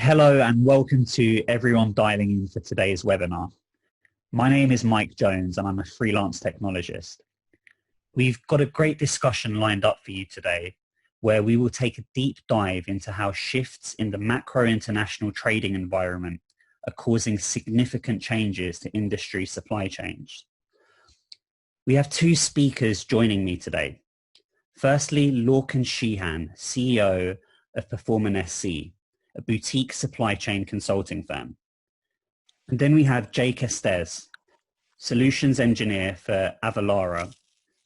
Hello and welcome to everyone dialing in for today's webinar. My name is Mike Jones and I'm a freelance technologist. We've got a great discussion lined up for you today where we will take a deep dive into how shifts in the macro international trading environment are causing significant changes to industry supply chains. We have two speakers joining me today. Firstly, Lorcan Sheehan, CEO of PerformanSC, a boutique supply chain consulting firm. And then we have Jake Estes, solutions engineer for Avalara,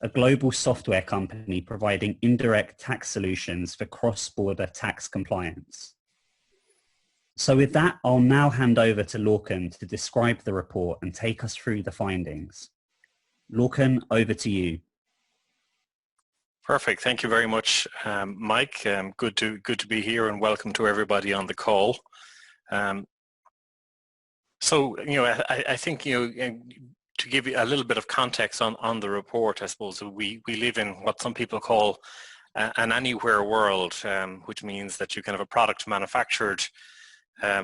a global software company providing indirect tax solutions for cross-border tax compliance. So with that, I'll now hand over to Lorcan to describe the report and take us through the findings. Lorcan, over to you. Perfect. Thank you very much, Mike. Good to be here, and welcome to everybody on the call. I think to give you a little bit of context on the report, I suppose we live in what some people call an anywhere world, which means that you can have a product manufactured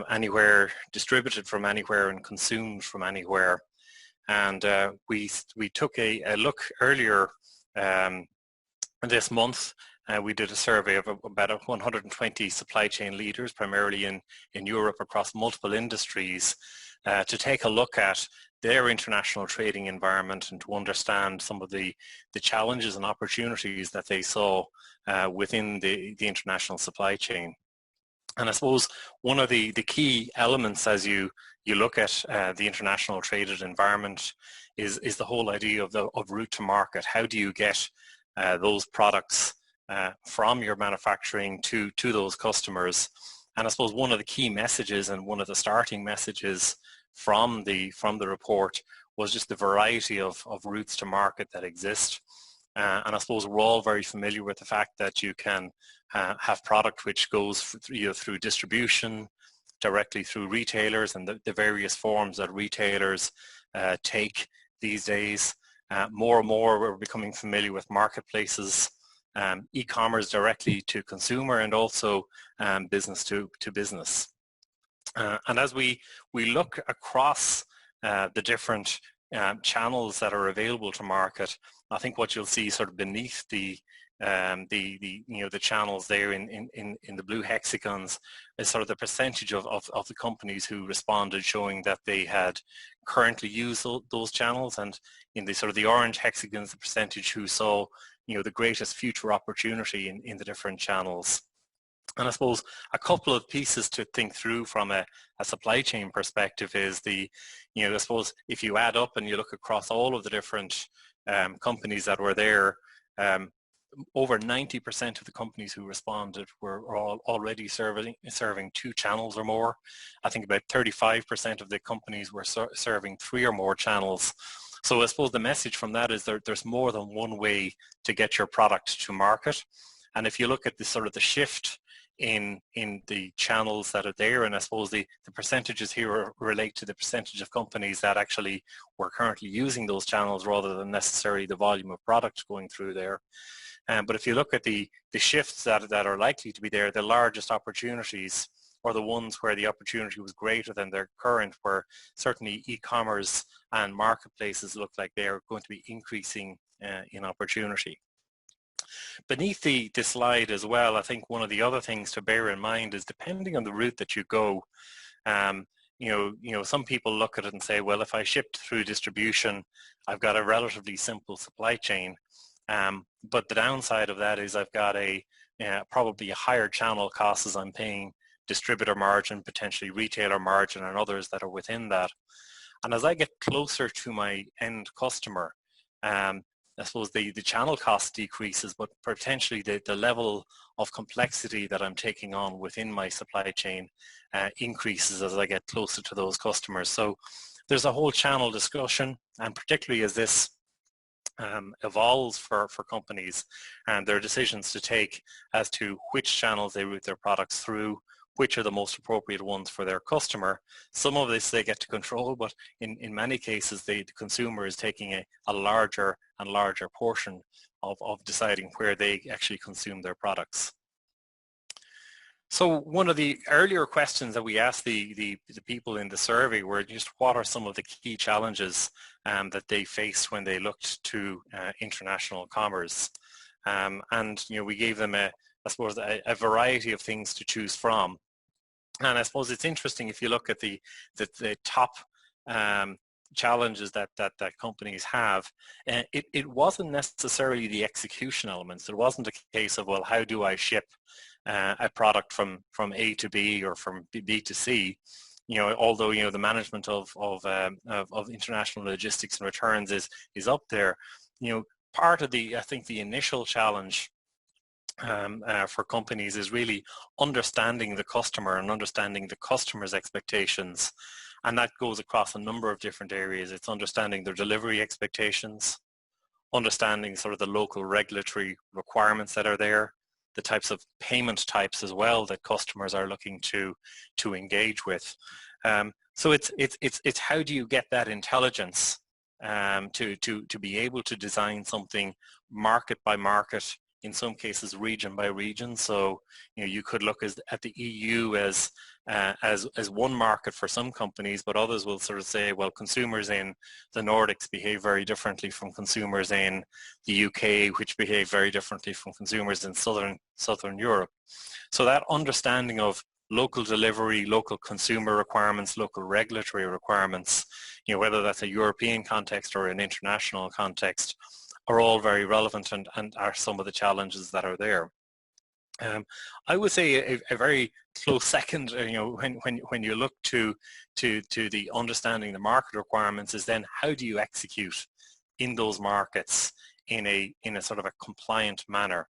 anywhere, distributed from anywhere, and consumed from anywhere. And we took a look earlier. This month, we did a survey of about 120 supply chain leaders, primarily in Europe across multiple industries, to take a look at their international trading environment and to understand some of the challenges and opportunities that they saw within the international supply chain. And I suppose one of the key elements as you look at the international traded environment is the whole idea of route to market. How do you get those products from your manufacturing to those customers? And I suppose one of the key messages and one of the starting messages from the report was just the variety of routes to market that exist. And I suppose we're all very familiar with the fact that you can have product which goes through distribution, directly through retailers, and the various forms that retailers take these days. More and more we're becoming familiar with marketplaces, e-commerce directly to consumer, and also business to business. And as we look across the different channels that are available to market, I think what you'll see sort of beneath the channels there in the blue hexagons is sort of the percentage of the companies who responded, showing that they had currently used those channels, and in the sort of the orange hexagons, the percentage who saw the greatest future opportunity in the different channels. And I suppose a couple of pieces to think through from a supply chain perspective is I suppose if you add up and you look across all of the different companies that were there, over 90% of the companies who responded were already serving two channels or more. I think about 35% of the companies were serving three or more channels. So I suppose the message from that is there's more than one way to get your product to market. And if you look at the sort of the shift in the channels that are there, and I suppose the percentages here relate to the percentage of companies that actually were currently using those channels rather than necessarily the volume of product going through there. But if you look at the shifts that are likely to be there, the largest opportunities, or the ones where the opportunity was greater than their current, where certainly e-commerce and marketplaces look like they are going to be increasing in opportunity. Beneath the slide as well, I think one of the other things to bear in mind is, depending on the route that you go, some people look at it and say, well, if I shipped through distribution, I've got a relatively simple supply chain. But the downside of that is I've got probably a higher channel cost, as I'm paying distributor margin, potentially retailer margin, and others that are within that. And as I get closer to my end customer, I suppose the channel cost decreases, but potentially the level of complexity that I'm taking on within my supply chain increases as I get closer to those customers. So there's a whole channel discussion, and particularly as this evolves for companies and their decisions to take as to which channels they route their products through, which are the most appropriate ones for their customer. Some of this they get to control, but in many cases the consumer is taking a larger and larger portion of deciding where they actually consume their products. So one of the earlier questions that we asked the people in the survey were just what are some of the key challenges that they faced when they looked to international commerce. And we gave them I suppose a variety of things to choose from. And I suppose it's interesting if you look at the top challenges that companies have. It wasn't necessarily the execution elements. It wasn't a case of, well, how do I ship a product from A to B or from B to C? Although the management of international logistics and returns is up there. Part of I think the initial challenge for companies is really understanding the customer and understanding the customer's expectations. And that goes across a number of different areas. It's understanding their delivery expectations, understanding sort of the local regulatory requirements that are there, the types of payment types as well that customers are looking to engage with. So it's how do you get that intelligence to be able to design something market by market, in some cases region by region. So you could look at the EU as one market for some companies, but others will sort of say, well, consumers in the Nordics behave very differently from consumers in the UK, which behave very differently from consumers in Southern Europe. So that understanding of local delivery, local consumer requirements, local regulatory requirements, whether that's a European context or an international context, are all very relevant and are some of the challenges that are there. I would say a very close second, when you look to the understanding the market requirements, is then how do you execute in those markets in a sort of a compliant manner,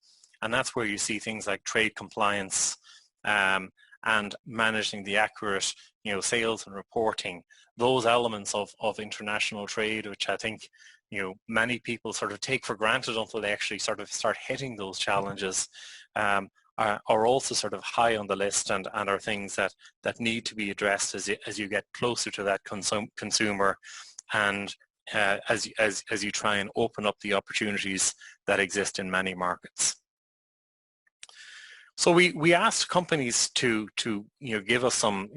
and that's where you see things like trade compliance and managing the accurate sales and reporting, those elements of international trade, which I think many people sort of take for granted until they actually sort of start hitting those challenges, are also sort of high on the list and are things that need to be addressed as you get closer to that consumer and as you try and open up the opportunities that exist in many markets. So we asked companies to give us some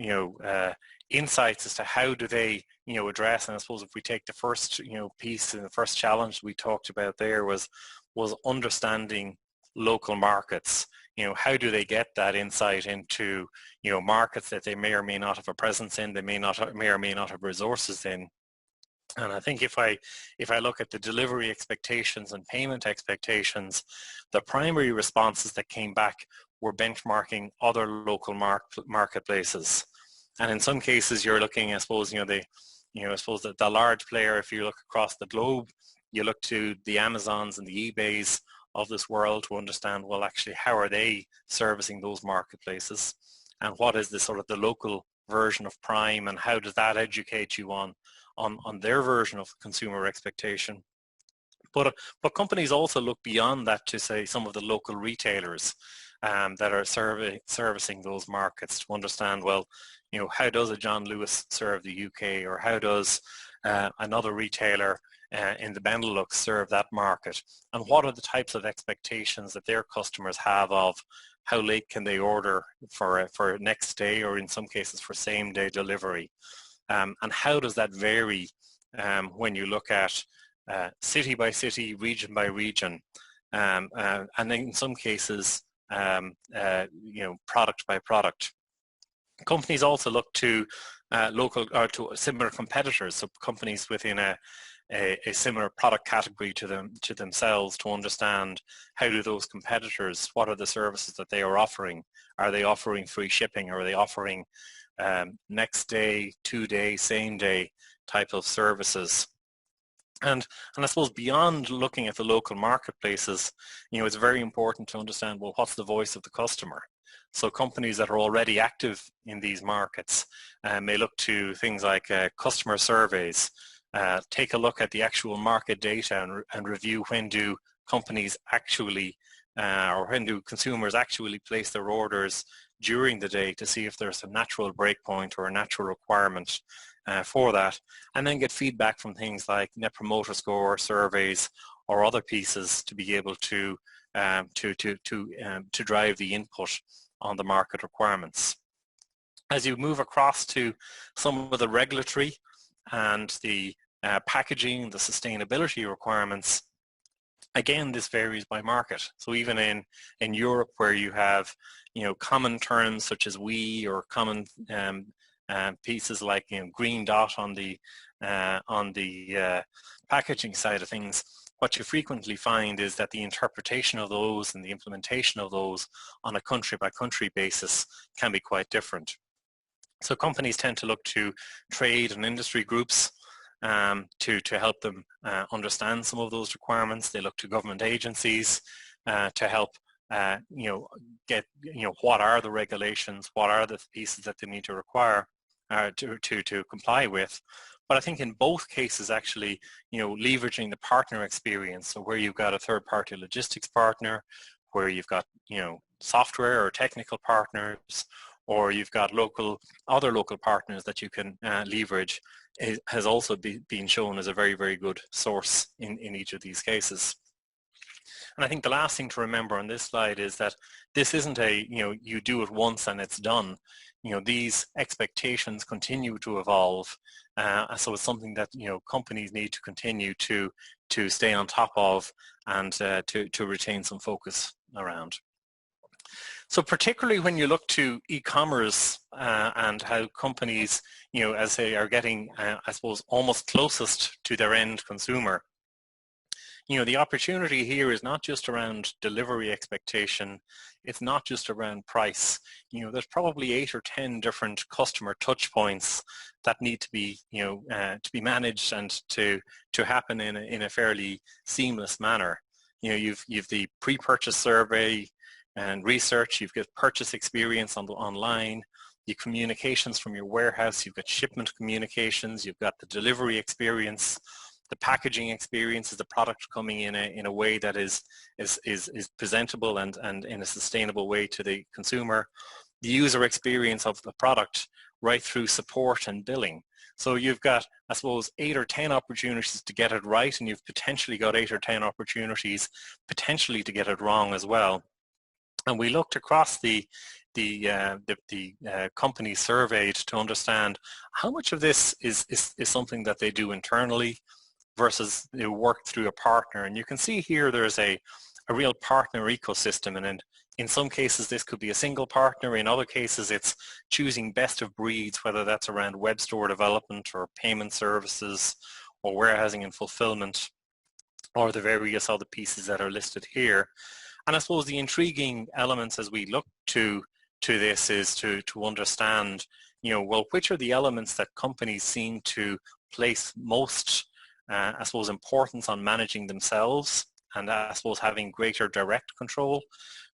insights as to how do they address, and I suppose if we take the first piece and the first challenge we talked about there was understanding local markets. How do they get that insight into markets that they may or may not have a presence in, they may or may not have resources in. And I think if I look at the delivery expectations and payment expectations, the primary responses that came back were benchmarking other local marketplaces. And in some cases, you're looking, I suppose, the large player. If you look across the globe, you look to the Amazons and the eBays of this world to understand, well, actually, how are they servicing those marketplaces, and what is the sort of the local version of Prime, and how does that educate you on their version of consumer expectation. But companies also look beyond that to, say, some of the local retailers that are servicing those markets to understand, well, how does a John Lewis serve the UK, or how does another retailer in the Benelux serve that market, and what are the types of expectations that their customers have of how late can they order for next day, or in some cases for same day delivery, and how does that vary when you look at city by city, region by region, and then in some cases product by product. Companies also look to local or to similar competitors, so companies within a similar product category to themselves, to understand how do those competitors, what are the services that they are offering? Are they offering free shipping? Are they offering next day, 2 day, same day type of services? And I suppose beyond looking at the local marketplaces, it's very important to understand, well, what's the voice of the customer? So companies that are already active in these markets may look to things like customer surveys, take a look at the actual market data and review when do companies actually or when do consumers actually place their orders during the day, to see if there's a natural breakpoint or a natural requirement for that, and then get feedback from things like Net Promoter Score surveys or other pieces to be able to drive the input on the market requirements. As you move across to some of the regulatory and the packaging, the sustainability requirements, again, this varies by market. So even in Europe, where you have, common terms such as "we" or common pieces like, green dot on the packaging side of things, what you frequently find is that the interpretation of those and the implementation of those on a country-by-country basis can be quite different. So companies tend to look to trade and industry groups to help them understand some of those requirements. They look to government agencies to help get what are the regulations, what are the pieces that they need to require to comply with. But I think in both cases, actually, leveraging the partner experience, so where you've got a third-party logistics partner, where you've got software or technical partners, or you've got other local partners that you can leverage, it has also been shown as a very, very good source in each of these cases. And I think the last thing to remember on this slide is that this isn't you do it once and it's done. These expectations continue to evolve. So it's something that, companies need to continue to stay on top of and to retain some focus around. So particularly when you look to e-commerce and how companies, as they are getting, I suppose, almost closest to their end consumer, the opportunity here is not just around delivery expectation, it's not just around price. There's probably 8 or 10 different customer touch points that need to be, to be managed and to happen in a fairly seamless manner. You've the pre-purchase survey and research, you've got purchase experience online, the communications from your warehouse, you've got shipment communications, you've got the delivery experience, the packaging experience, is the product coming in a way that is presentable and in a sustainable way to the consumer, the user experience of the product right through support and billing. So you've got, I suppose, 8 or 10 opportunities to get it right, and you've potentially got 8 or 10 opportunities potentially to get it wrong as well. And we looked across the companies surveyed to understand how much of this is something that they do internally versus they work through a partner. And you can see here there's a real partner ecosystem, and in some cases this could be a single partner, in other cases it's choosing best of breeds, whether that's around web store development or payment services or warehousing and fulfillment or the various other pieces that are listed here. And I suppose the intriguing elements as we look to this is to understand, well, which are the elements that companies seem to place most, I suppose, importance on managing themselves and I suppose having greater direct control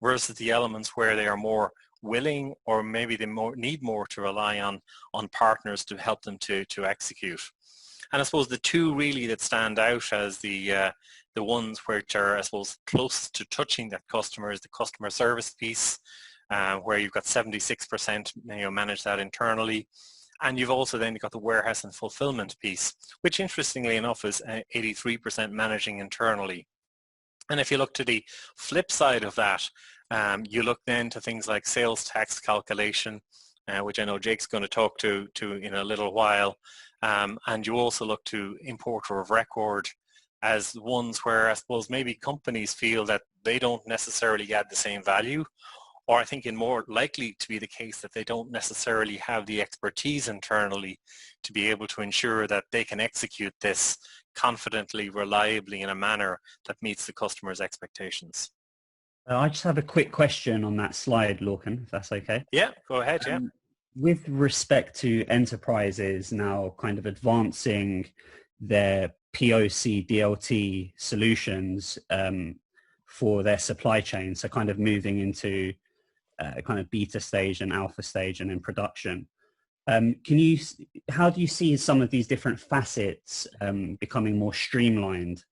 versus the elements where they are more willing or maybe they need more to rely on partners to help them to execute. And I suppose the two really that stand out as the ones which are, I suppose, close to touching that customer is the customer service piece, where you've got 76% manage that internally. And you've also then got the warehouse and fulfillment piece, which interestingly enough is 83% managing internally. And if you look to the flip side of that, you look then to things like sales tax calculation, which I know Jake's going to talk to in a little while. And you also look to importer of record as ones where I suppose maybe companies feel that they don't necessarily add the same value, or I think in more likely to be the case that they don't necessarily have the expertise internally to be able to ensure that they can execute this confidently, reliably in a manner that meets the customer's expectations. I just have a quick question on that slide, Lorcan, if that's okay. Yeah, go ahead, yeah. With respect to enterprises now kind of advancing their POC, DLT solutions for their supply chain, so kind of moving into kind of beta stage and alpha stage and in production. How do you see some of these different facets becoming more streamlined?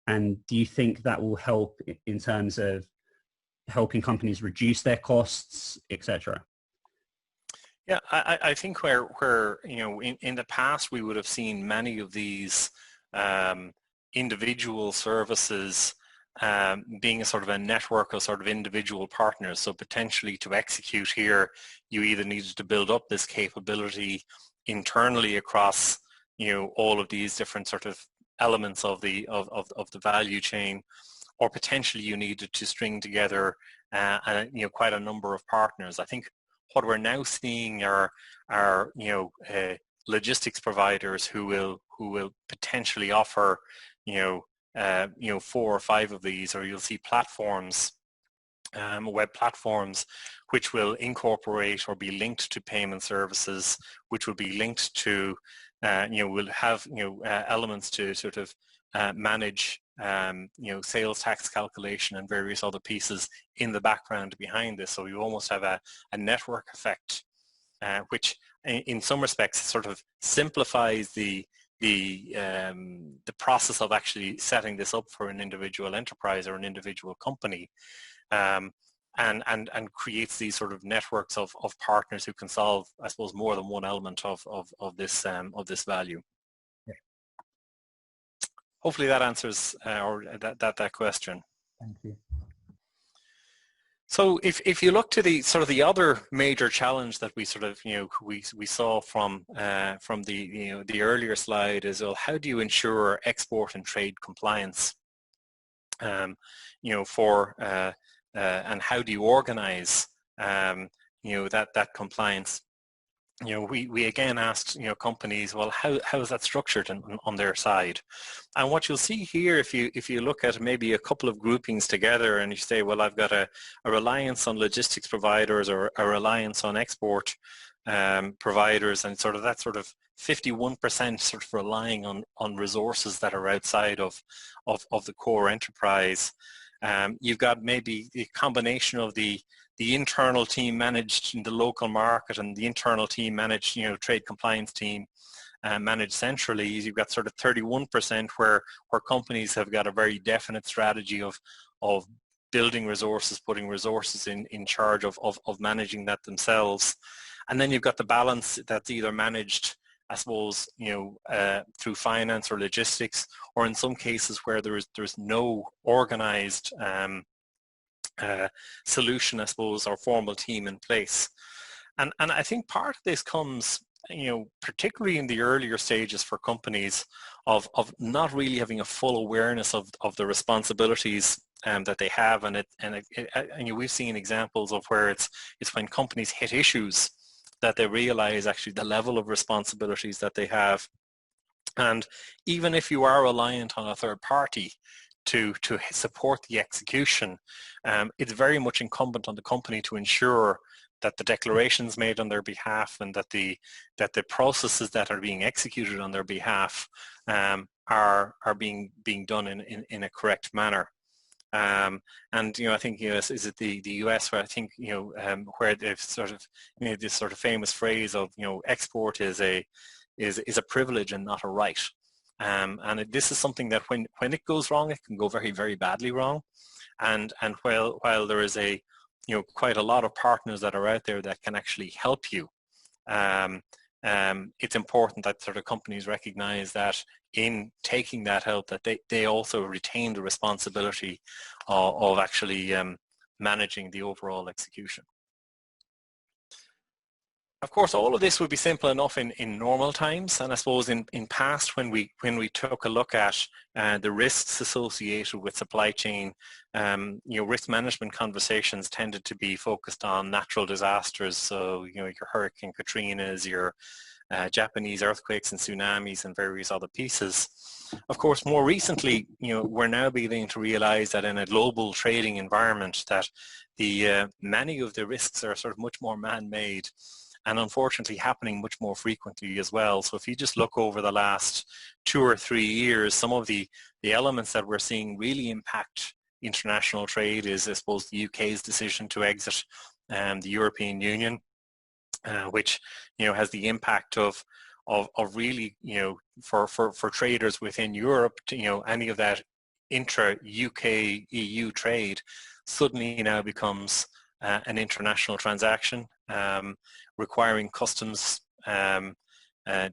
And do you think that will help in terms of helping companies reduce their costs, etc.? Yeah, I think where in the past we would have seen many of these individual services being a sort of a network of sort of individual partners. So potentially to execute here, you either needed to build up this capability internally across, all of these different sort of elements of the value chain, or potentially you needed to string together quite a number of partners. I think what we're now seeing are logistics providers who will potentially offer 4 or 5 of these, or you'll see platforms, web platforms, which will incorporate or be linked to payment services, which will be linked to will have elements to sort of manage sales tax calculation and various other pieces in the background behind this. So you almost have a network effect, which in some respects sort of simplifies the process of actually setting this up for an individual enterprise or an individual company, and creates these sort of networks of partners who can solve, I suppose, more than one element of this value. Yeah. Hopefully that answers or that question. Thank you. So if you look to the sort of the other major challenge that we sort of we saw from the earlier slide is, well, how do you ensure export and trade compliance, for and how do you organize that compliance? We again asked companies, well, how is that structured on their side? And what you'll see here, if you look at maybe a couple of groupings together and you say, well, I've got a reliance on logistics providers or a reliance on export providers, and sort of that sort of 51% sort of relying on resources that are outside of the core enterprise. You've got maybe a combination of the internal team managed in the local market and the internal team managed, trade compliance team managed centrally. You've got sort of 31% where companies have got a very definite strategy of building resources, putting resources in charge of managing that themselves. And then you've got the balance that's either managed, I suppose, through finance or logistics, or in some cases where there's no organized solution, I suppose, or formal team in place. And I think part of this comes, particularly in the earlier stages for companies of not really having a full awareness of the responsibilities that they have, and we've seen examples of where it's when companies hit issues that they realize actually the level of responsibilities that they have. And even if you are reliant on a third party to support the execution, it's very much incumbent on the company to ensure that the declarations made on their behalf and that the processes that are being executed on their behalf are being done in a correct manner. And I think is it the US where I think where they've sort of this sort of famous phrase of export is a privilege and not a right. And this is something that when it goes wrong, it can go very, very badly wrong. And while there is quite a lot of partners that are out there that can actually help you, it's important that sort of companies recognize that in taking that help, that they also retain the responsibility of actually managing the overall execution. Of course, all of this would be simple enough in normal times, and I suppose in past when we took a look at the risks associated with supply chain, risk management conversations tended to be focused on natural disasters. So your Hurricane Katrinas, your Japanese earthquakes and tsunamis, and various other pieces. Of course, more recently, we're now beginning to realize that in a global trading environment that many of the risks are sort of much more man-made, and unfortunately happening much more frequently as well. So if you just look over the last 2 or 3 years, some of the elements that we're seeing really impact international trade is, I suppose, the UK's decision to exit the European Union, which has the impact of really for traders within Europe to, any of that intra-UK EU trade suddenly now becomes an international transaction, requiring customs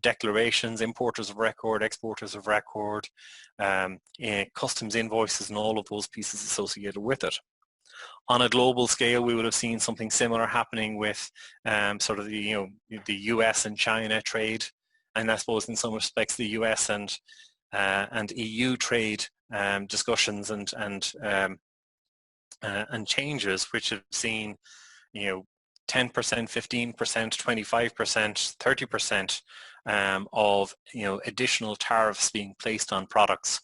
declarations, importers of record, exporters of record, customs invoices, and all of those pieces associated with it. On a global scale, we would have seen something similar happening with sort of the US and China trade, and I suppose in some respects the US and EU trade discussions and changes, which have seen 10%, 15%, 25%, 30% of additional tariffs being placed on products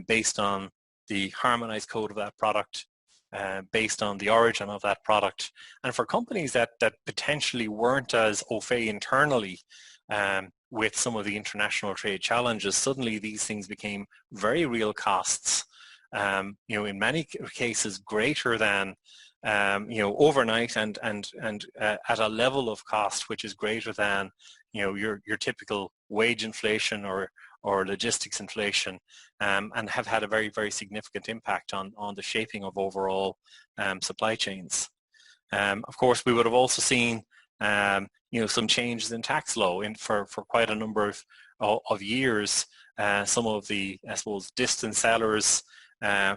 based on the harmonized code of that product, based on the origin of that product. And for companies that potentially weren't as au fait internally with some of the international trade challenges, suddenly these things became very real costs, in many cases greater than overnight and at a level of cost which is greater than your typical wage inflation or logistics inflation, and have had a very, very significant impact on the shaping of overall supply chains. Of course, we would have also seen some changes in tax law for quite a number of years. Some of the, I suppose, distant sellers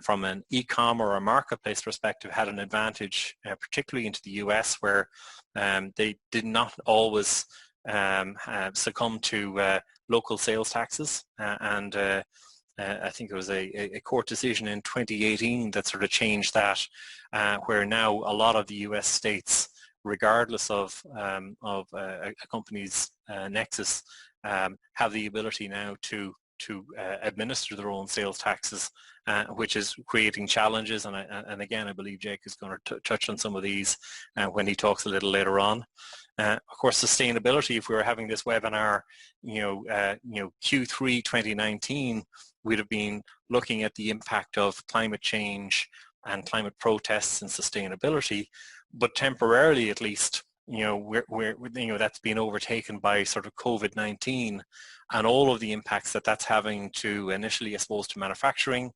from an e-commerce or a marketplace perspective had an advantage, particularly into the US, where they did not always succumb to local sales taxes, and I think it was a court decision in 2018 that sort of changed that, where now a lot of the US states, regardless of a company's nexus, have the ability now to administer their own sales taxes, which is creating challenges. And again, I believe Jake is going to touch on some of these when he talks a little later on. Of course, sustainability, if we were having this webinar, Q3 2019, we'd have been looking at the impact of climate change and climate protests and sustainability, but temporarily at least, that's been overtaken by sort of COVID-19 and all of the impacts that's having to initially, I suppose, to manufacturing,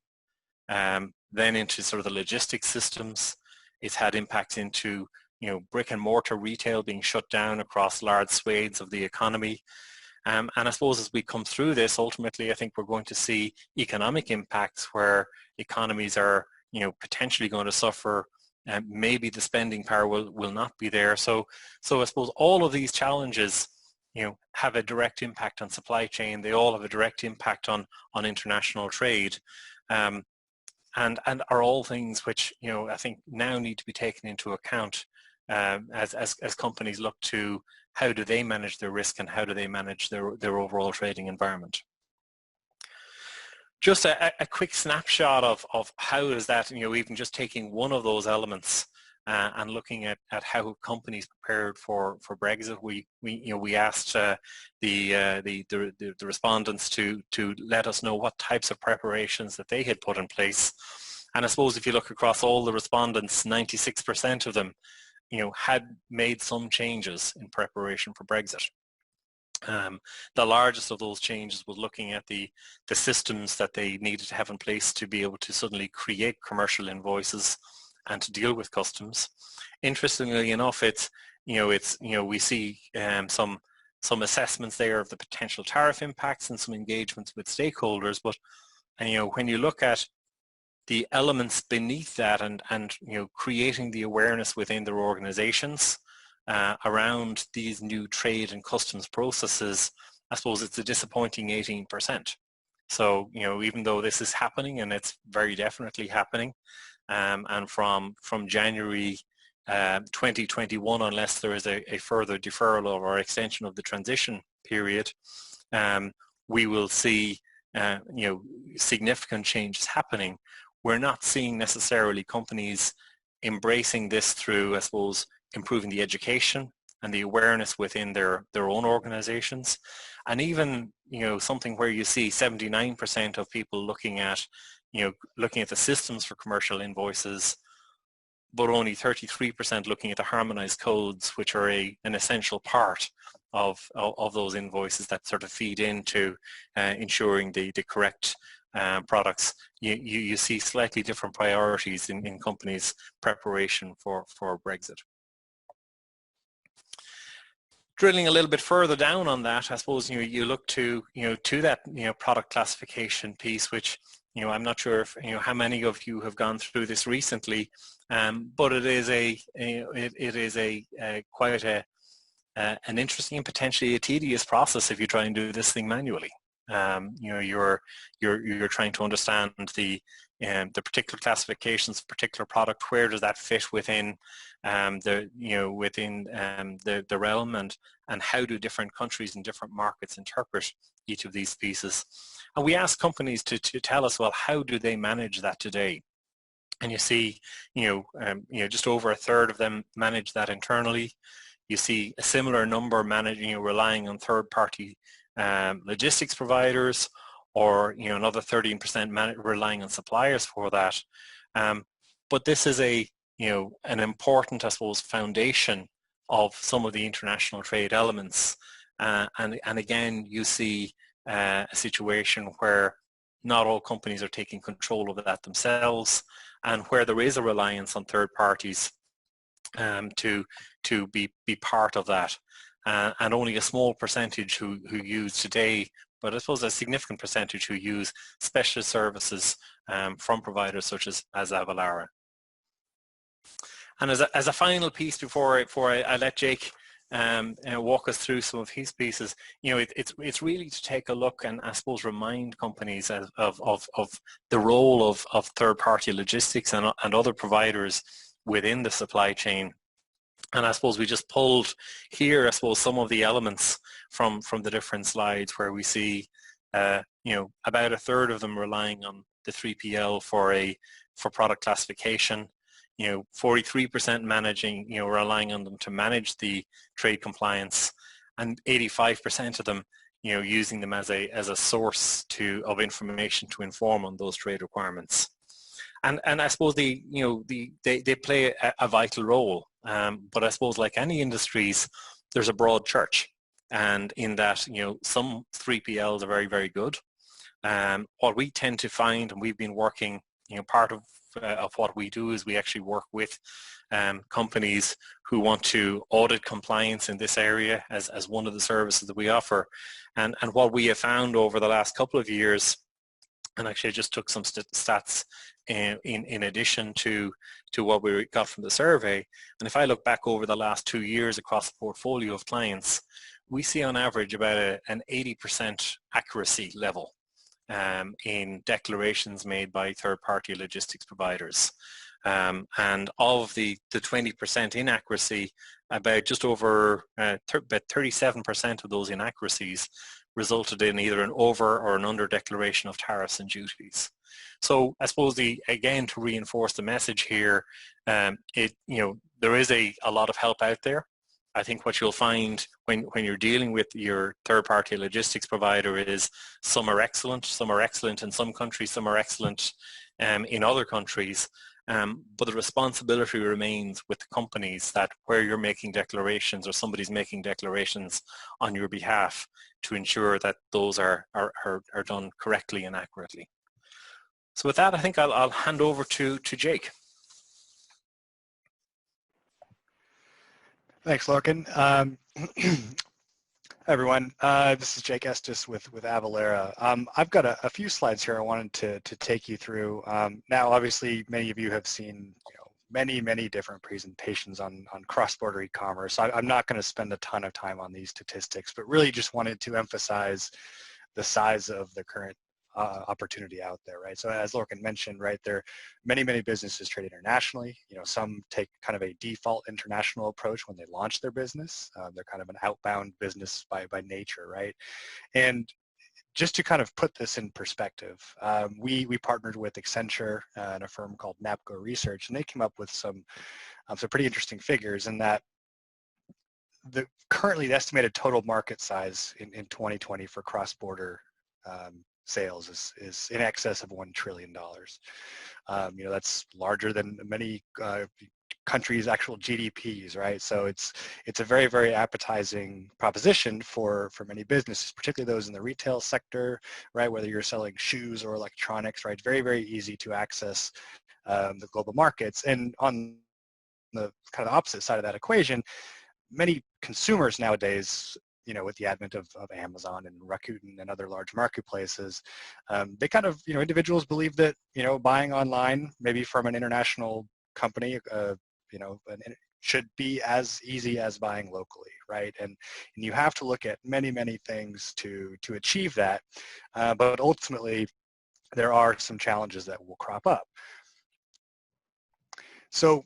then into sort of the logistics systems. It's had impacts into brick and mortar retail being shut down across large swathes of the economy. And I suppose as we come through this, ultimately, I think we're going to see economic impacts where economies are, potentially going to suffer, and maybe the spending power will not be there. So I suppose all of these challenges, have a direct impact on supply chain. They all have a direct impact on international trade, and are all things which, I think now need to be taken into account as companies look to how do they manage their risk and how do they manage their overall trading environment. Just a quick snapshot of how is that, even just taking one of those elements and looking at how companies prepared for Brexit. We asked the respondents to let us know what types of preparations that they had put in place. And I suppose if you look across all the respondents, 96% of them, had made some changes in preparation for Brexit. The largest of those changes was looking at the systems that they needed to have in place to be able to suddenly create commercial invoices and to deal with customs. Interestingly enough, we see some assessments there of the potential tariff impacts and some engagements with stakeholders. But when you look at the elements beneath that and creating the awareness within their organizations around these new trade and customs processes, I suppose it's a disappointing 18%. So, even though this is happening, and it's very definitely happening, and from January 2021, unless there is a further deferral or extension of the transition period, we will see significant changes happening. We're not seeing necessarily companies embracing this through, I suppose, improving the education and the awareness within their own organizations. And even, something where you see 79% of people looking at the systems for commercial invoices, but only 33% looking at the harmonized codes, which are an essential part of those invoices that sort of feed into ensuring the correct products. You see slightly different priorities in companies' preparation for Brexit. drilling a little bit further down on that, I suppose you look to to that product classification piece, which I'm not sure if how many of you have gone through this recently, but it is quite an interesting and potentially a tedious process if you try and do this thing manually. You're trying to understand the particular classifications, particular product, where does that fit within the realm, and how do different countries and different markets interpret each of these pieces. And we ask companies to tell us, well, how do they manage that today? And you see, just over a third of them manage that internally. You see a similar number managing, relying on third-party logistics providers, or another 13% relying on suppliers for that. But this is an important, I suppose, foundation of some of the international trade elements. And again, you see a situation where not all companies are taking control of that themselves, and where there is a reliance on third parties to be part of that. And only a small percentage who use today, but I suppose a significant percentage who use specialist services from providers such as Avalara. And as a final piece before I let Jake walk us through some of his pieces, it's really to take a look and I suppose remind companies of the role of third-party logistics and other providers within the supply chain. And I suppose we just pulled here, I suppose, some of the elements from the different slides, where we see, about a third of them relying on the 3PL for product classification. 43% managing, relying on them to manage the trade compliance, and 85% of them, using them as a source of information to inform on those trade requirements. And I suppose they play a vital role. But I suppose, like any industries, there's a broad church, and in that, some 3PLs are very, very good. What we tend to find, and we've been working, part of what we do is we actually work with companies who want to audit compliance in this area as one of the services that we offer. And what we have found over the last couple of years, and actually I just took some stats in addition to what we got from the survey, and if I look back over the last 2 years across the portfolio of clients, we see on average about an 80% accuracy level in declarations made by third-party logistics providers. And of the 20% inaccuracy, about just over about 37% of those inaccuracies resulted in either an over or an under declaration of tariffs and duties. So I suppose again, to reinforce the message here, there is a lot of help out there. I think what you'll find when you're dealing with your third-party logistics provider is some are excellent in some countries, some are excellent in other countries. But the responsibility remains with the companies, that where you're making declarations or somebody's making declarations on your behalf, to ensure that those are done correctly and accurately. So with that, I think I'll hand over to Jake. Thanks, Lorcan. Hi, everyone. This is Jake Estes with Avalara. I've got a few slides here I wanted to take you through. Now, obviously, many of you have seen many different presentations on cross-border e-commerce. I'm not going to spend a ton of time on these statistics, but really just wanted to emphasize the size of the current opportunity out there, right? So as Lorcan mentioned, right, there are many businesses trade internationally. Some take kind of a default international approach when they launch their business. They're kind of an outbound business by nature, right? And just to kind of put this in perspective, we partnered with Accenture and a firm called NAPCO Research, and they came up with some pretty interesting figures, in that currently the estimated total market size in 2020 for cross-border sales is in excess of $1 trillion. That's larger than many countries' actual GDPs, right? So it's a very appetizing proposition for many businesses, particularly those in the retail sector, right? Whether you're selling shoes or electronics, right? Very easy to access the global markets. And on the kind of opposite side of that equation, many consumers nowadays, with the advent of Amazon and Rakuten and other large marketplaces, they kind of, individuals believe that, buying online, maybe from an international company, should be as easy as buying locally, right? And you have to look at many, many things to achieve that, but ultimately there are some challenges that will crop up. So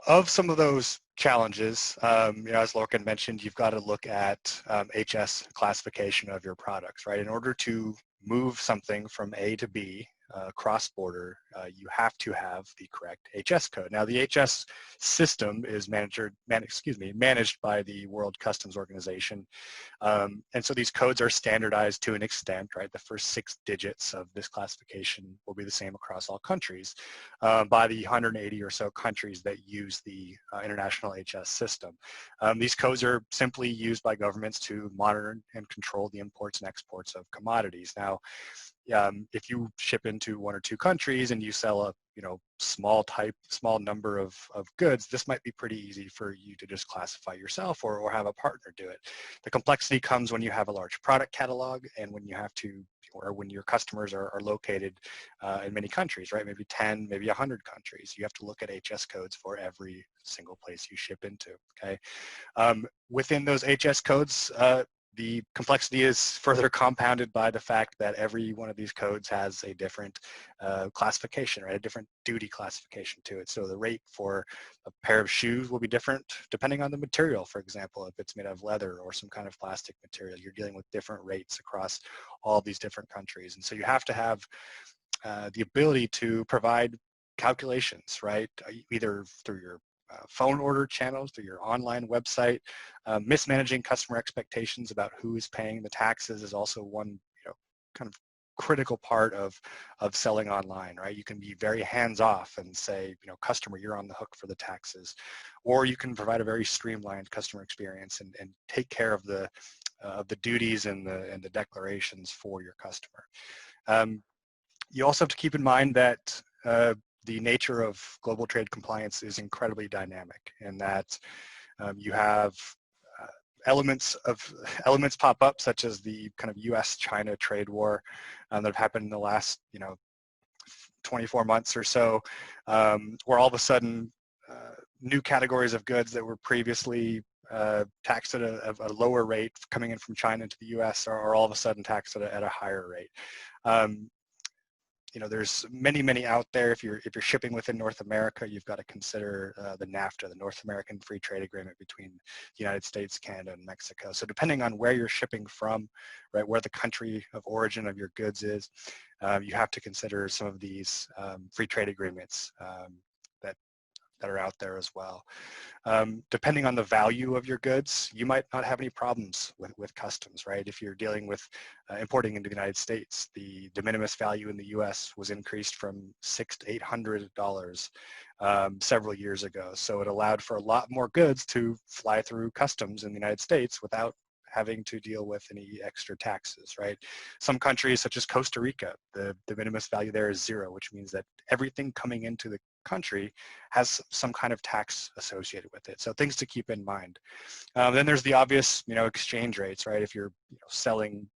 of some of those challenges, as Lorcan mentioned, you've got to look at HS classification of your products, right? In order to move something from A to B cross-border, you have to have the correct HS code. Now, the HS system is managed by the World Customs Organization, and so these codes are standardized to an extent, right? The first 6 digits of this classification will be the same across all countries by the 180 or so countries that use the international HS system. These codes are simply used by governments to monitor and control the imports and exports of commodities. Now, if you ship into 1 or 2 countries and you sell a small number of goods, this might be pretty easy for you to just classify yourself or have a partner do it. The complexity comes when you have a large product catalog and when you have to, or when your customers are located in many countries, right? Maybe 10, maybe 100 countries. You have to look at HS codes for every single place you ship into, okay? Within those HS codes, the complexity is further compounded by the fact that every one of these codes has a different classification, right? A different duty classification to it. So the rate for a pair of shoes will be different depending on the material. For example, if it's made of leather or some kind of plastic material, you're dealing with different rates across all these different countries. And so you have to have the ability to provide calculations, right? Either through your phone order channels, through your online website. Mismanaging customer expectations about who is paying the taxes is also one kind of critical part of selling online, right? You can be very hands-off and say, customer, you're on the hook for the taxes, or you can provide a very streamlined customer experience and take care of the duties and the declarations for your customer. You also have to keep in mind that the nature of global trade compliance is incredibly dynamic, and that you have elements pop up, such as the kind of U.S.-China trade war that have happened in the last 24 months or so, where all of a sudden new categories of goods that were previously taxed at a lower rate coming in from China into the U.S. are all of a sudden taxed at a higher rate. There's many out there. If you're shipping within North America, you've got to consider the NAFTA, the North American Free Trade Agreement between the United States, Canada, and Mexico. So depending on where you're shipping from, right, where the country of origin of your goods is, you have to consider some of these free trade agreements that are out there as well. Depending on the value of your goods, you might not have any problems with customs, right? If you're dealing with importing into the United States, the de minimis value in the US was increased from $600 to $800 several years ago. So it allowed for a lot more goods to fly through customs in the United States without having to deal with any extra taxes, right? Some countries, such as Costa Rica, the de minimis value there is 0, which means that everything coming into the country has some kind of tax associated with it. So things to keep in mind. Then there's the obvious, exchange rates, right? If you're selling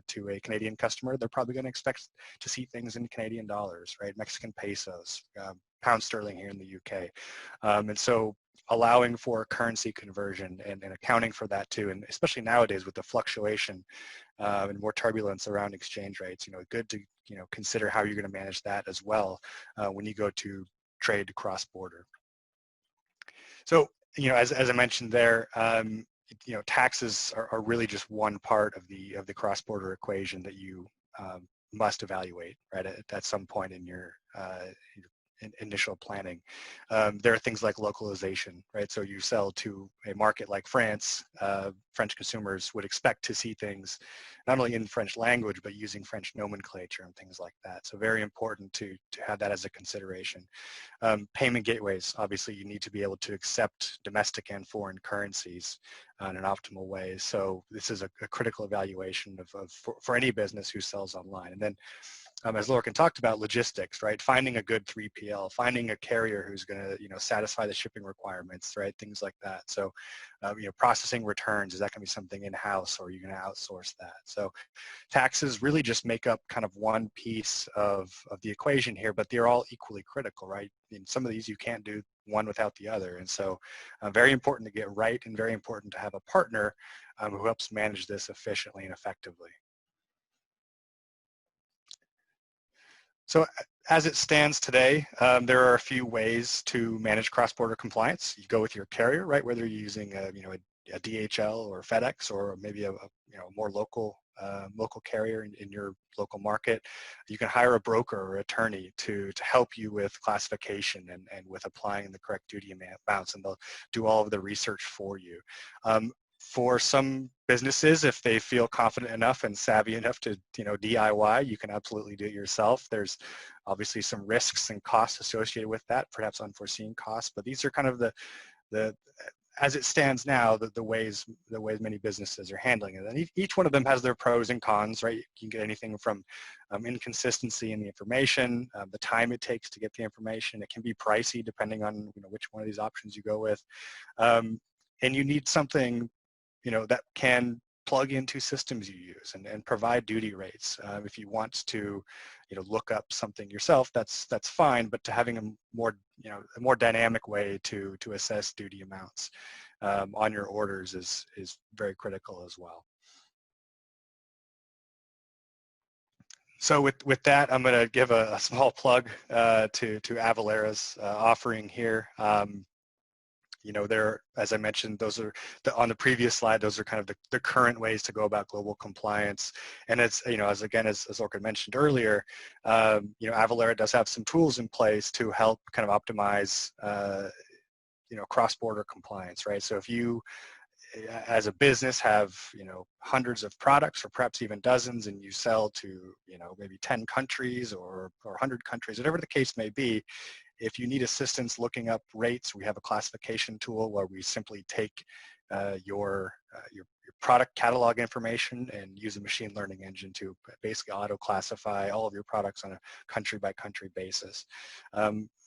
to a Canadian customer, they're probably going to expect to see things in Canadian dollars, right? Mexican pesos, pound sterling here in the UK. And so allowing for currency conversion and accounting for that too, and especially nowadays with the fluctuation and more turbulence around exchange rates, good to consider how you're going to manage that as well when you go to trade cross-border. So, as I mentioned there, taxes are really just one part of the cross-border equation that you must evaluate, right, at some point in your initial planning. There are things like localization, right? So you sell to a market like France, French consumers would expect to see things not only in French language, but using French nomenclature and things like that. So very important to have that as a consideration. Payment gateways, obviously you need to be able to accept domestic and foreign currencies in an optimal way. So this is a critical evaluation for any business who sells online. And then as Lorcan talked about, logistics, right? Finding a good 3PL, finding a carrier who's going to, satisfy the shipping requirements, right? Things like that. So, processing returns, is that going to be something in-house, or are you going to outsource that? So taxes really just make up kind of one piece of the equation here, but they're all equally critical, right? In some of these, you can't do one without the other. And so very important to get right, and very important to have a partner who helps manage this efficiently and effectively. So as it stands today, there are a few ways to manage cross-border compliance. You go with your carrier, right? Whether you're using a DHL or FedEx, or maybe a more local carrier in your local market. You can hire a broker or attorney to help you with classification and with applying the correct duty amounts, and they'll do all of the research for you. For some businesses, if they feel confident enough and savvy enough to DIY, you can absolutely do it yourself. There's obviously some risks and costs associated with that, perhaps unforeseen costs, but these are kind of the as it stands now, the ways many businesses are handling it. And each one of them has their pros and cons, right? You can get anything from inconsistency in the information, the time it takes to get the information. It can be pricey depending on which one of these options you go with. And you need something that can plug into systems you use and provide duty rates. If you want to look up something yourself, that's fine, but to having a more dynamic way to assess duty amounts on your orders is very critical as well. So with that, I'm going to give a small plug to Avalara's offering here. There, as I mentioned, those are on the previous slide. Those are kind of the current ways to go about global compliance. And it's as Lorcan mentioned earlier, Avalara does have some tools in place to help kind of optimize cross-border compliance, right? So if you, as a business, have hundreds of products, or perhaps even dozens, and you sell to maybe 10 countries or 100 countries, whatever the case may be. If you need assistance looking up rates, we have a classification tool where we simply take your product catalog information and use a machine learning engine to basically auto-classify all of your products on a country-by-country basis.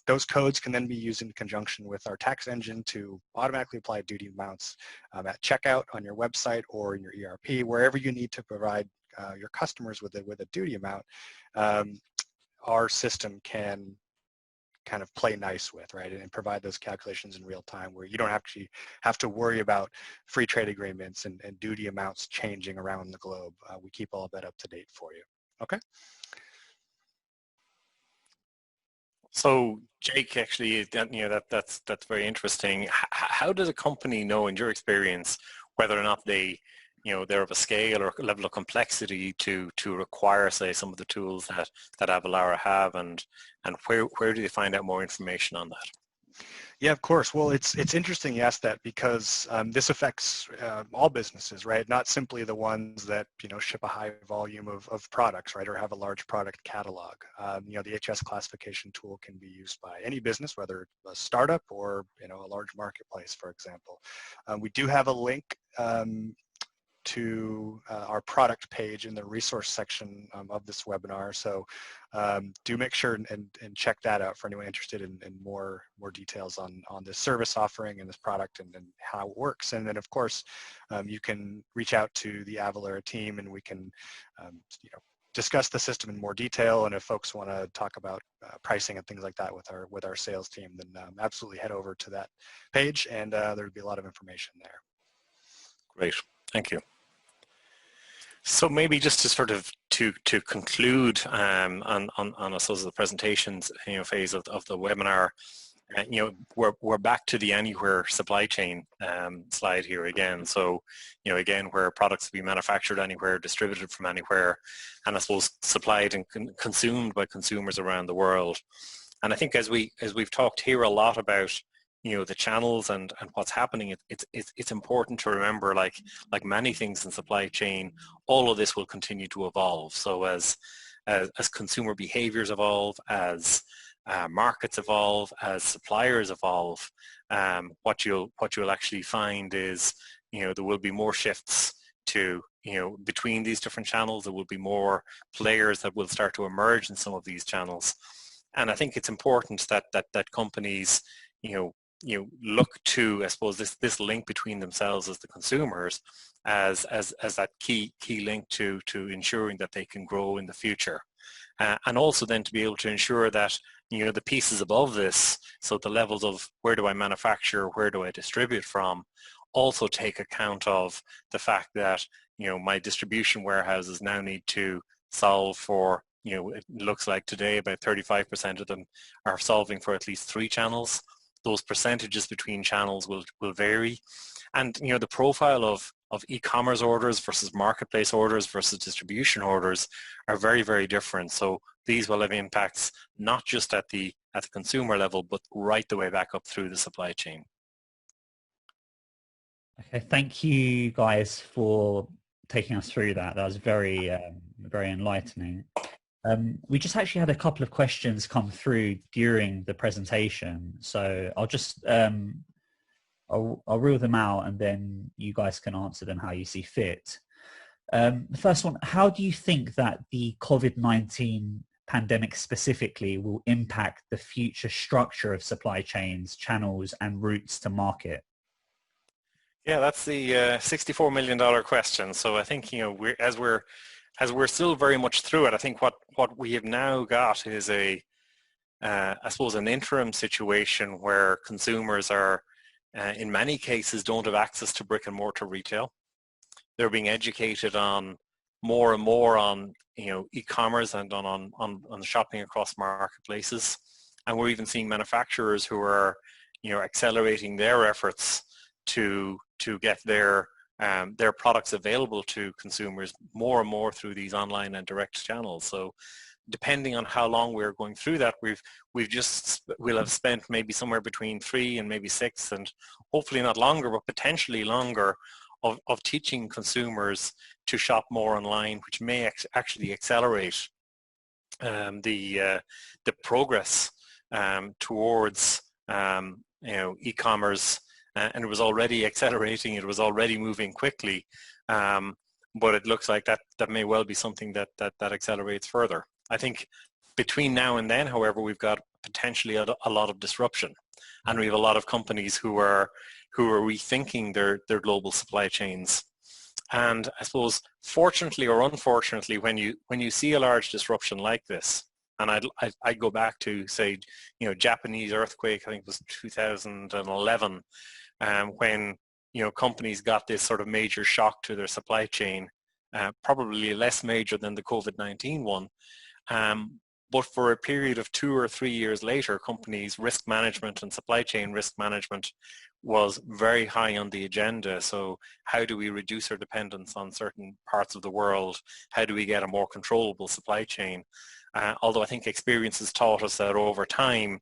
Those codes can then be used in conjunction with our tax engine to automatically apply duty amounts at checkout on your website or in your ERP, wherever you need to provide your customers with a duty amount. Our system can kind of play nice with, right, and provide those calculations in real time, where you don't actually have to worry about free trade agreements and duty amounts changing around the globe. We keep all of that up to date for you. Okay. So Jake, actually, that's very interesting. How does a company know, in your experience, whether or not they're of a scale or level of complexity to require, say, some of the tools that Avalara have, and where do they find out more information on that? Yeah, of course. Well, it's interesting you asked that, because this affects all businesses, right? Not simply the ones that ship a high volume of products, right, or have a large product catalog. The HS classification tool can be used by any business, whether a startup or a large marketplace, for example. We do have a link to our product page in the resource section of this webinar. So do make sure and check that out for anyone interested in more details on this service offering and this product and how it works. And then, of course, you can reach out to the Avalara team, and we can discuss the system in more detail. And if folks want to talk about pricing and things like that with our sales team, then absolutely head over to that page, and there'll be a lot of information there. Great, thank you. So maybe just to sort of to conclude on I suppose the presentations phase of the webinar, we're back to the anywhere supply chain slide here again. So again, where products be manufactured anywhere, distributed from anywhere, and I suppose supplied and consumed by consumers around the world. And I think as we've talked here a lot about the channels and what's happening, it's important to remember, like many things in supply chain, all of this will continue to evolve. So as consumer behaviors evolve, as markets evolve, as suppliers evolve, what you'll actually find is there will be more shifts to between these different channels. There will be more players that will start to emerge in some of these channels. And I think it's important that companies, look to, I suppose, this link between themselves as the consumers as that key link to ensuring that they can grow in the future. And also then to be able to ensure that, the pieces above this, so the levels of where do I manufacture, where do I distribute from, also take account of the fact that, my distribution warehouses now need to solve for, it looks like today about 35% of them are solving for at least 3 channels. Those percentages between channels will vary. And, the profile of e-commerce orders versus marketplace orders versus distribution orders are very, very different. So these will have impacts not just at the consumer level, but right the way back up through the supply chain. Okay, thank you guys for taking us through that. That was very, very enlightening. We just actually had a couple of questions come through during the presentation, so I'll just I'll reel them out and then you guys can answer them how you see fit. The first one, how do you think that the COVID-19 pandemic specifically will impact the future structure of supply chains, channels, and routes to market? Yeah, that's the $64 million question. So I think, as we're still very much through it, I think what we have now got is I suppose an interim situation where consumers are, in many cases, don't have access to brick and mortar retail. They're being educated on more and more on, e-commerce and on shopping across marketplaces. And we're even seeing manufacturers who are, accelerating their efforts to get their products available to consumers more and more through these online and direct channels. So depending on how long we're going through that, we'll have spent maybe somewhere between 3 and maybe 6, and hopefully not longer, but potentially longer, of teaching consumers to shop more online, which may actually accelerate the progress towards e-commerce. And it was already accelerating, it was already moving quickly, but it looks like that may well be something that accelerates further. I think between now and then, however, we've got potentially a lot of disruption, and we have a lot of companies who are rethinking their global supply chains. And I suppose, fortunately or unfortunately, when you see a large disruption like this, and I'd go back to, say, Japanese earthquake, I think it was 2011, when companies got this sort of major shock to their supply chain, probably less major than the COVID-19 one. But for a period of 2 or 3 years later, companies' risk management and supply chain risk management was very high on the agenda. So how do we reduce our dependence on certain parts of the world? How do we get a more controllable supply chain? Although I think experience has taught us that over time,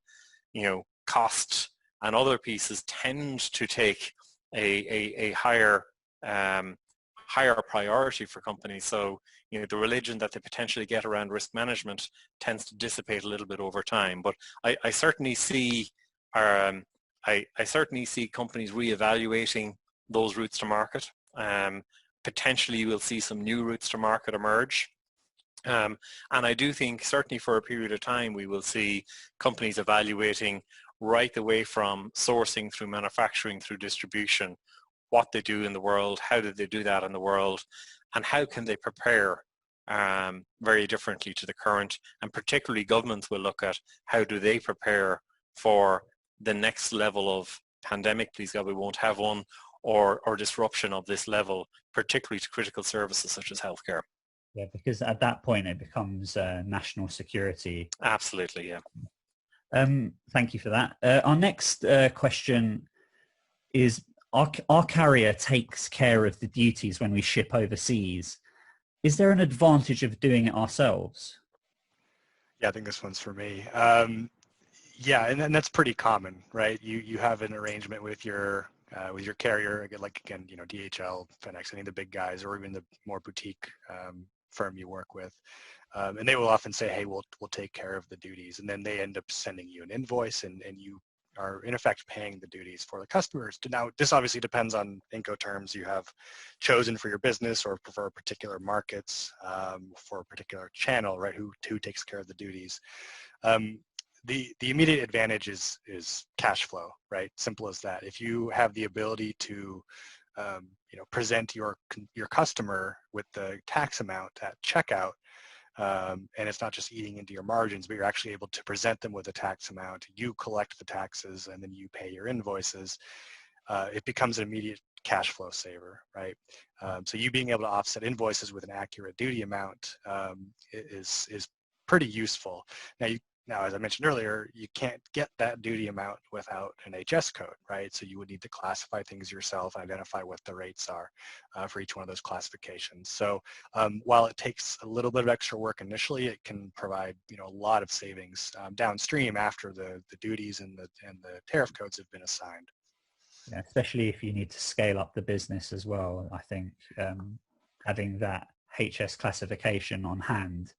cost and other pieces tend to take a higher priority for companies. So the religion that they potentially get around risk management tends to dissipate a little bit over time. But I certainly see I certainly see companies reevaluating those routes to market. Potentially you will see some new routes to market emerge. And I do think certainly for a period of time we will see companies evaluating right the way from sourcing through manufacturing through distribution, what they do in the world, how do they do that in the world, and how can they prepare very differently to the current. And particularly governments will look at how do they prepare for the next level of pandemic, please God we won't have one, or disruption of this level, particularly to critical services such as healthcare. Yeah, because at that point it becomes national security. Absolutely, yeah. Thank you for that. Our next question is, our carrier takes care of the duties when we ship overseas. Is there an advantage of doing it ourselves? Yeah, I think this one's for me. Yeah, and that's pretty common, right? You have an arrangement with your carrier, like again, DHL, FedEx, any of the big guys, or even the more boutique firm you work with, and they will often say, hey, we'll take care of the duties, and then they end up sending you an invoice, and you are in effect paying the duties for the customers. Now, this obviously depends on Incoterms you have chosen for your business or for particular markets, for a particular channel, right? Who takes care of the duties. The immediate advantage is cash flow, right? Simple as that. If you have the ability to present your customer with the tax amount at checkout, and it's not just eating into your margins, but you're actually able to present them with a tax amount. You collect the taxes and then you pay your invoices. It becomes an immediate cash flow saver, right? So you being able to offset invoices with an accurate duty amount is pretty useful. Now, as I mentioned earlier, you can't get that duty amount without an HS code, right? So you would need to classify things yourself, identify what the rates are for each one of those classifications. So while it takes a little bit of extra work initially, it can provide a lot of savings downstream after the duties and the tariff codes have been assigned. Yeah, especially if you need to scale up the business as well. I think having that HS classification on hand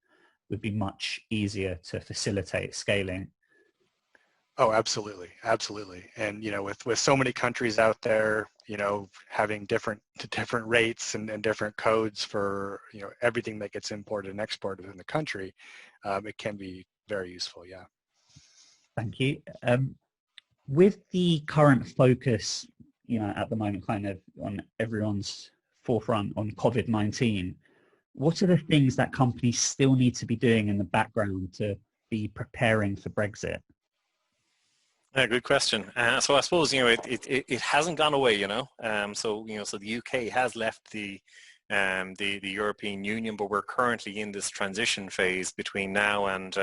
would be much easier to facilitate scaling. Oh, absolutely, absolutely. And with so many countries out there, having different rates and different codes for everything that gets imported and exported in the country, it can be very useful. Yeah. Thank you. With the current focus, at the moment, kind of on everyone's forefront on COVID-19. What are the things that companies still need to be doing in the background to be preparing for Brexit? Yeah, good question. So I suppose it hasn't gone away. So the UK has left the European Union, but we're currently in this transition phase between now and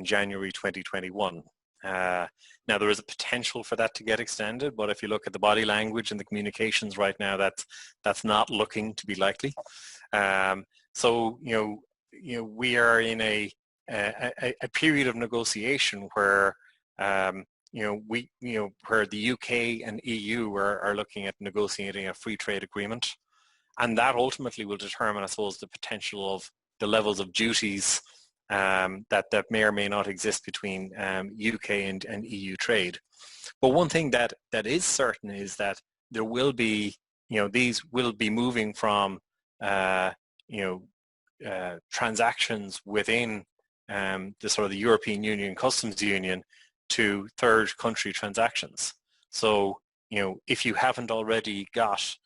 January 2021. Now there is a potential for that to get extended, but if you look at the body language and the communications right now, that's not looking to be likely. So we are in a period of negotiation where where the UK and EU are looking at negotiating a free trade agreement, and that ultimately will determine, I suppose, the potential of the levels of duties that may or may not exist between UK and EU trade. But one thing that is certain is that there will be, these will be moving from, transactions within the sort of the European Union Customs Union to third country transactions. So, if you haven't already got,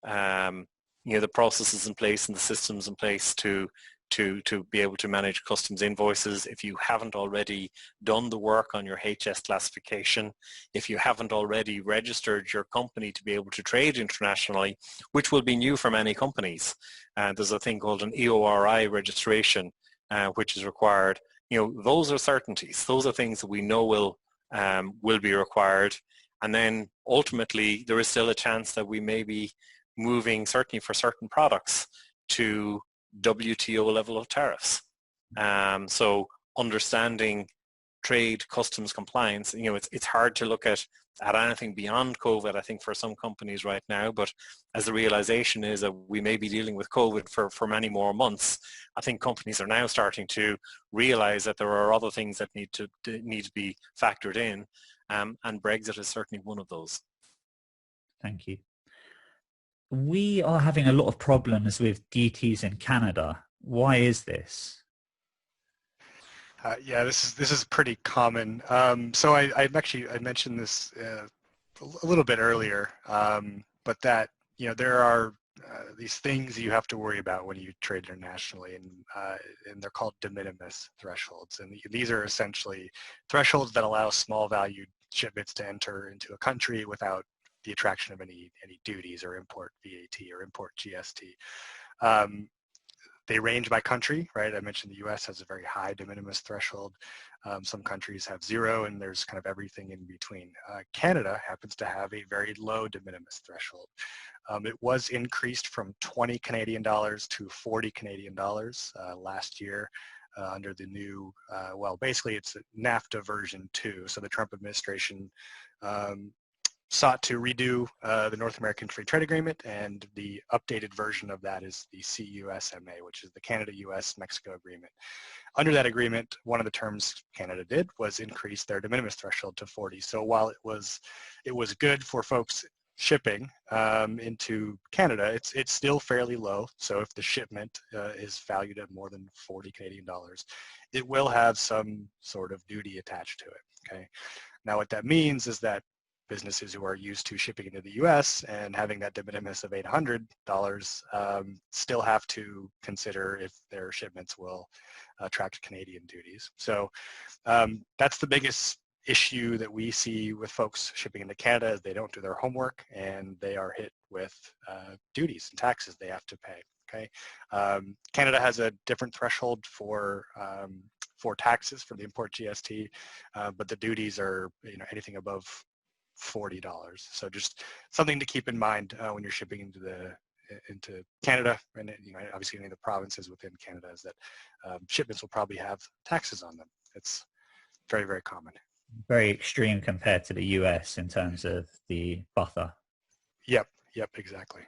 the processes in place and the systems in place to be able to manage customs invoices, if you haven't already done the work on your HS classification, if you haven't already registered your company to be able to trade internationally, which will be new for many companies. There's a thing called an EORI registration, which is required. Those are certainties. Those are things that we know will be required. And then ultimately, there is still a chance that we may be moving, certainly for certain products, to WTO level of tariffs. So understanding trade customs compliance, it's hard to look at anything beyond COVID, I think, for some companies right now, but as the realization is that we may be dealing with COVID for many more months, I think companies are now starting to realize that there are other things that need to be factored in, and Brexit is certainly one of those. Thank you. We are having a lot of problems with duties in Canada. Why is this? Yeah, this is pretty common. So I mentioned this a little bit earlier, but that there are these things you have to worry about when you trade internationally, and they're called de minimis thresholds, and these are essentially thresholds that allow small valued shipments to enter into a country without the attraction of any duties or import VAT or import GST. They range by country, right? I mentioned the US has a very high de minimis threshold. Some countries have zero, and there's kind of everything in between. Canada happens to have a very low de minimis threshold. It was increased from 20 Canadian dollars to 40 Canadian dollars last year under the new, basically it's NAFTA version 2. So the Trump administration sought to redo the North American Free Trade Agreement, and the updated version of that is the CUSMA, which is the Canada-US-Mexico Agreement. under that agreement, one of the terms Canada did was increase their de minimis threshold to 40. So while it was good for folks shipping into Canada, it's still fairly low. So if the shipment is valued at more than 40 Canadian dollars, it will have some sort of duty attached to it. Okay. Now what that means is that businesses who are used to shipping into the US and having that de minimis of $800 still have to consider if their shipments will attract Canadian duties. So that's the biggest issue that we see with folks shipping into Canada is they don't do their homework and they are hit with duties and taxes they have to pay. Okay, Canada has a different threshold for taxes for the import GST, but the duties are anything above $40. So just something to keep in mind when you're shipping into Canada, and obviously any of the provinces within Canada, is that shipments will probably have taxes on them. It's very, very common. Very extreme compared to the US in terms of the buffer. Yep, exactly.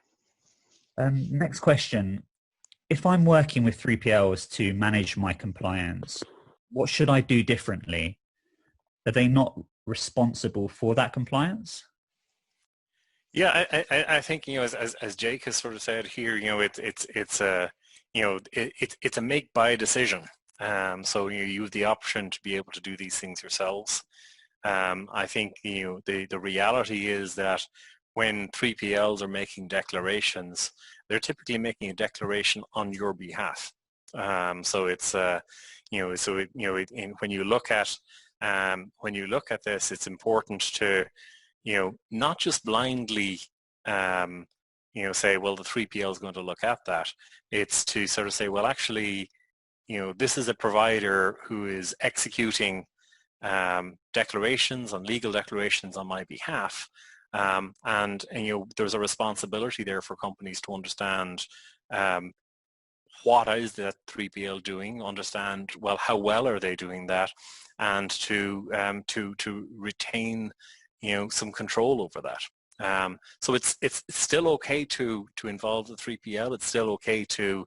Next question. If I'm working with 3PLs to manage my compliance, what should I do differently? Are they not responsible for that compliance? Yeah, I think as Jake has sort of said here, it's a make-buy decision. So you have the option to be able to do these things yourselves. I think the reality is that when 3PLs are making declarations, they're typically making a declaration on your behalf. So it's when you look at this, it's important to not just blindly say, well, the 3PL is going to look at that. It's to sort of say, well, actually, this is a provider who is executing declarations and legal declarations on my behalf. And there's a responsibility there for companies to understand what is that 3PL doing, understand, well, how well are they doing that, and to retain some control over that. So it's still okay to involve the 3PL. It's still okay to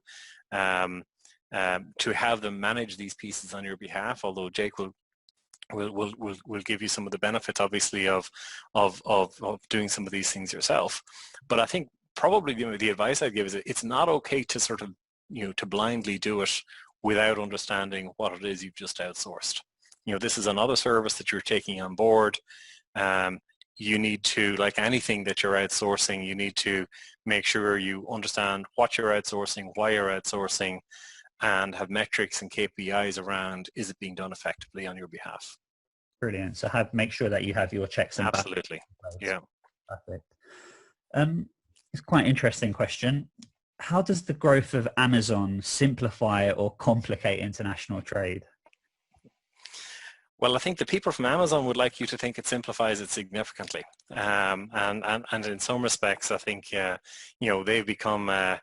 have them manage these pieces on your behalf, although Jake will give you some of the benefits, obviously, of doing some of these things yourself. But I think probably the advice I'd give is it's not okay to sort of to blindly do it without understanding what it is you've just outsourced. This is another service that you're taking on board. You need to, like anything that you're outsourcing, you need to make sure you understand what you're outsourcing, why you're outsourcing, and have metrics and KPIs around, is it being done effectively on your behalf? Brilliant. So make sure that you have your checks and balances. Absolutely. Yeah. Perfect. It's quite an interesting question. How does the growth of Amazon simplify or complicate international trade? Well, I think the people from Amazon would like you to think it simplifies it significantly. And in some respects, I think, they've become the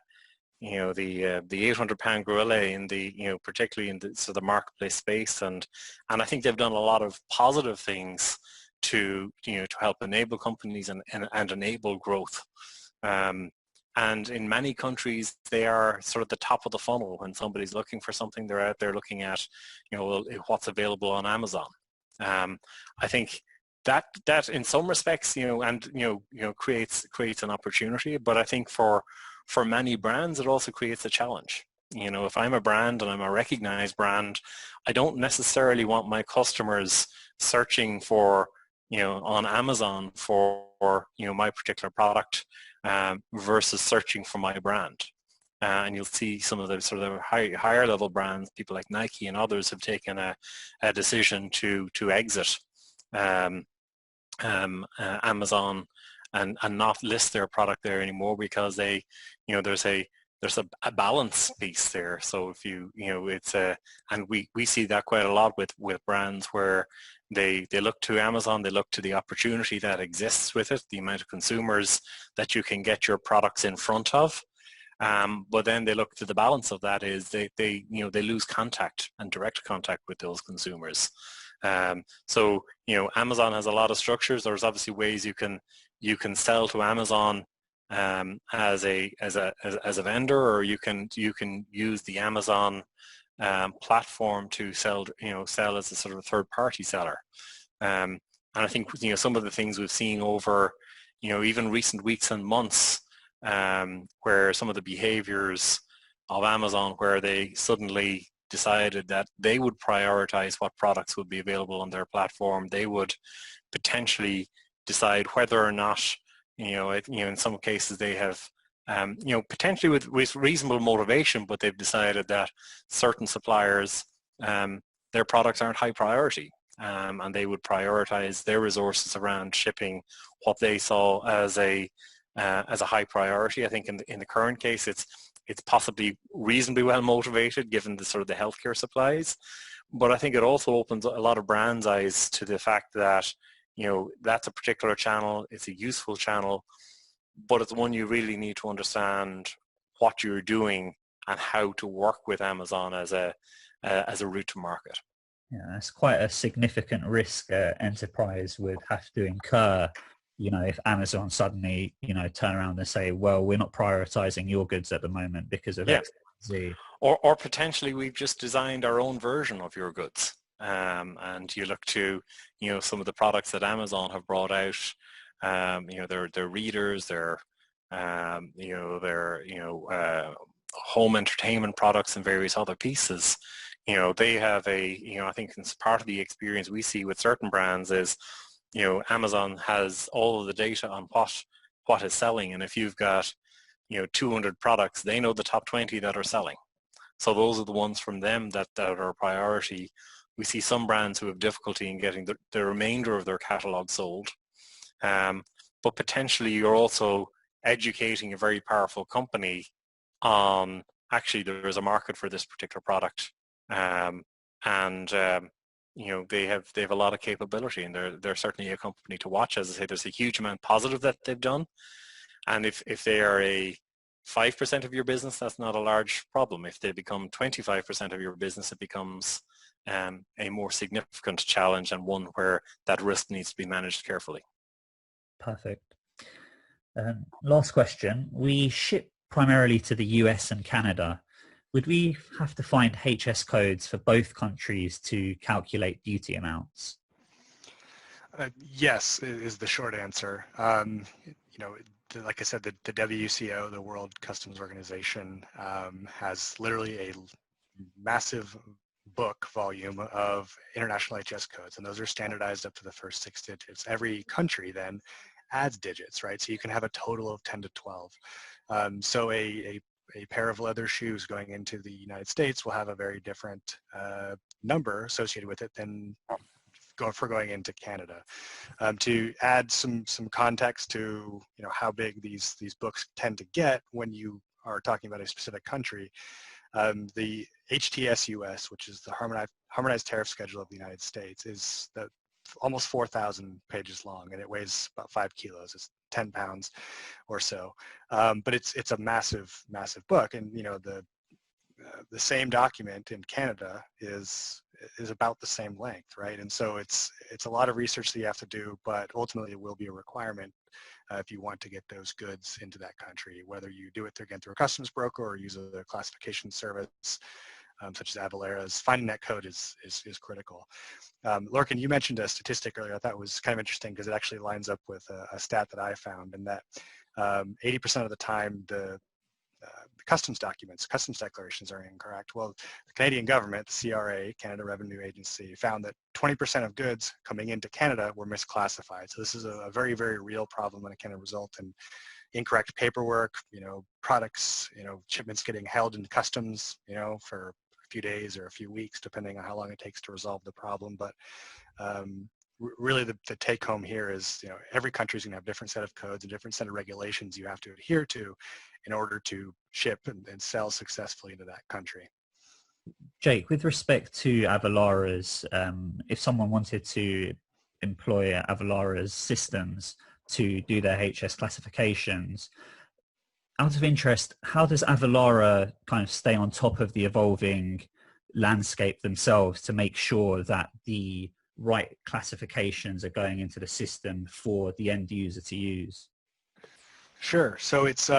800-pound gorilla in the, particularly in the marketplace space. And I think they've done a lot of positive things to help enable companies and enable growth. And in many countries, they are sort of the top of the funnel. When somebody's looking for something, they're out there looking at, what's available on Amazon. I think that in some respects, creates an opportunity. But I think for many brands, it also creates a challenge. If I'm a brand and I'm a recognized brand, I don't necessarily want my customers searching for, on Amazon for, my particular product versus searching for my brand. And you'll see some of the sort of higher level brands, people like Nike and others, have taken a decision to exit Amazon and not list their product there anymore, because they, there's a balance piece there. So if it's and we see that quite a lot with brands where they look to Amazon, they look to the opportunity that exists with it, the amount of consumers that you can get your products in front of. But then they look to the balance of that is they lose contact and direct contact with those consumers. So Amazon has a lot of structures. There's obviously ways you can sell to Amazon as a vendor, or you can use the Amazon platform to sell as a sort of a third-party seller. And I think some of the things we've seen over even recent weeks and months, where some of the behaviors of Amazon, where they suddenly decided that they would prioritize what products would be available on their platform. They would potentially decide whether or not, in some cases they have, potentially with reasonable motivation, but they've decided that certain suppliers, their products aren't high priority, and they would prioritize their resources around shipping what they saw as a high priority. I think in the current case, it's possibly reasonably well motivated given the sort of the healthcare supplies, but I think it also opens a lot of brands' eyes to the fact that that's a particular channel. It's a useful channel, but it's one you really need to understand what you're doing and how to work with Amazon as a route to market. Yeah, that's quite a significant risk enterprise would have to incur. If Amazon suddenly, turn around and say, well, we're not prioritizing your goods at the moment because of X, Z. Or potentially we've just designed our own version of your goods. And you look to, some of the products that Amazon have brought out, their readers, their home entertainment products and various other pieces. They have I think it's part of the experience we see with certain brands is, Amazon has all of the data on what is selling, and if you've got 200 products, they know the top 20 that are selling. So those are the ones from them that are a priority. We see some brands who have difficulty in getting the remainder of their catalog sold, but potentially you're also educating a very powerful company on actually there is a market for this particular product, they have a lot of capability, and they're certainly a company to watch. As I say, there's a huge amount positive that they've done, and if they are a 5% of your business, that's not a large problem. If they become 25% of your business, it becomes a more significant challenge, and one where that risk needs to be managed carefully. Perfect. Last question. We ship primarily to the US and Canada. Would we have to find HS codes for both countries to calculate duty amounts? Yes, is the short answer. Like I said, the WCO, the World Customs Organization, has literally a massive book volume of international HS codes, and those are standardized up to the first 6 digits. Every country then adds digits, right? So you can have a total of 10 to 12. So a pair of leather shoes going into the United States will have a very different number associated with it than going into Canada. To add some context to how big these books tend to get when you are talking about a specific country, the HTS-US, which is the harmonized tariff schedule of the United States, is almost 4,000 pages long, and it weighs about 5 kilos. It's 10 pounds or so, but it's a massive book, and the same document in Canada is about the same length, right? And so it's a lot of research that you have to do, but ultimately it will be a requirement if you want to get those goods into that country, whether you do it through a customs broker or use a classification service such as Avalara's. Finding that code is critical. Lorcan, you mentioned a statistic earlier. I thought was kind of interesting because it actually lines up with a stat that I found, and that 80% of the time the customs declarations are incorrect. Well, the Canadian government, the CRA, Canada Revenue Agency, found that 20% of goods coming into Canada were misclassified. So this is a very, very real problem, and it can result in incorrect paperwork, products, shipments getting held in customs, for a few days or a few weeks, depending on how long it takes to resolve the problem. But really the take home here is, every country is going to have a different set of codes and different set of regulations you have to adhere to in order to ship and sell successfully into that country. Jake, with respect to Avalara's, if someone wanted to employ Avalara's systems to do their HS classifications, out of interest, how does Avalara kind of stay on top of the evolving landscape themselves to make sure that the right classifications are going into the system for the end user to use? Sure. So it's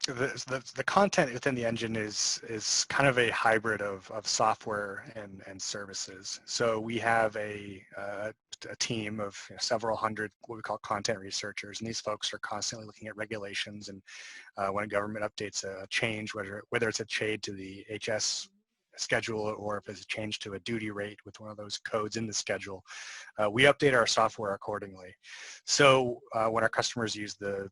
the content within the engine is kind of a hybrid of software and services. So we have a team of several hundred what we call content researchers, and these folks are constantly looking at regulations, and when a government updates a change, whether it's a change to the HS schedule or if it's a change to a duty rate with one of those codes in the schedule, we update our software accordingly. So when our customers use the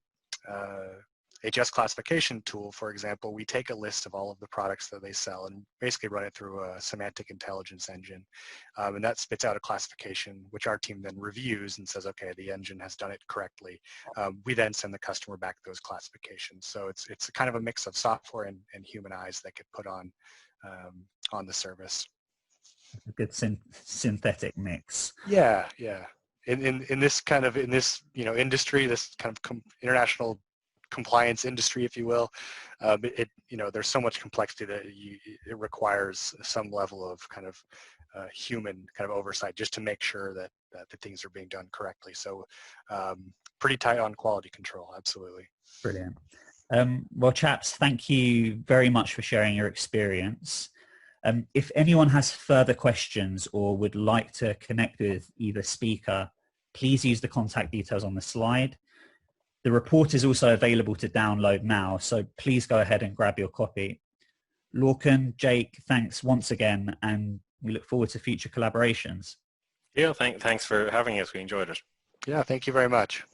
HS classification tool, for example, we take a list of all of the products that they sell and basically run it through a semantic intelligence engine. And that spits out a classification, which our team then reviews and says, okay, the engine has done it correctly. We then send the customer back those classifications. So it's kind of a mix of software and human eyes that get put on the service. A good synthetic mix. Yeah, yeah. In this industry, this kind of international compliance industry, if you will, there's so much complexity that it requires some level of kind of human kind of oversight just to make sure that the things are being done correctly. So pretty tight on quality control, absolutely. Brilliant. Well, chaps, thank you very much for sharing your experience. If anyone has further questions or would like to connect with either speaker, please use the contact details on the slide. The report is also available to download now, so please go ahead and grab your copy. Lorcan, Jake, thanks once again, and we look forward to future collaborations. Yeah, thanks for having us. We enjoyed it. Yeah, thank you very much.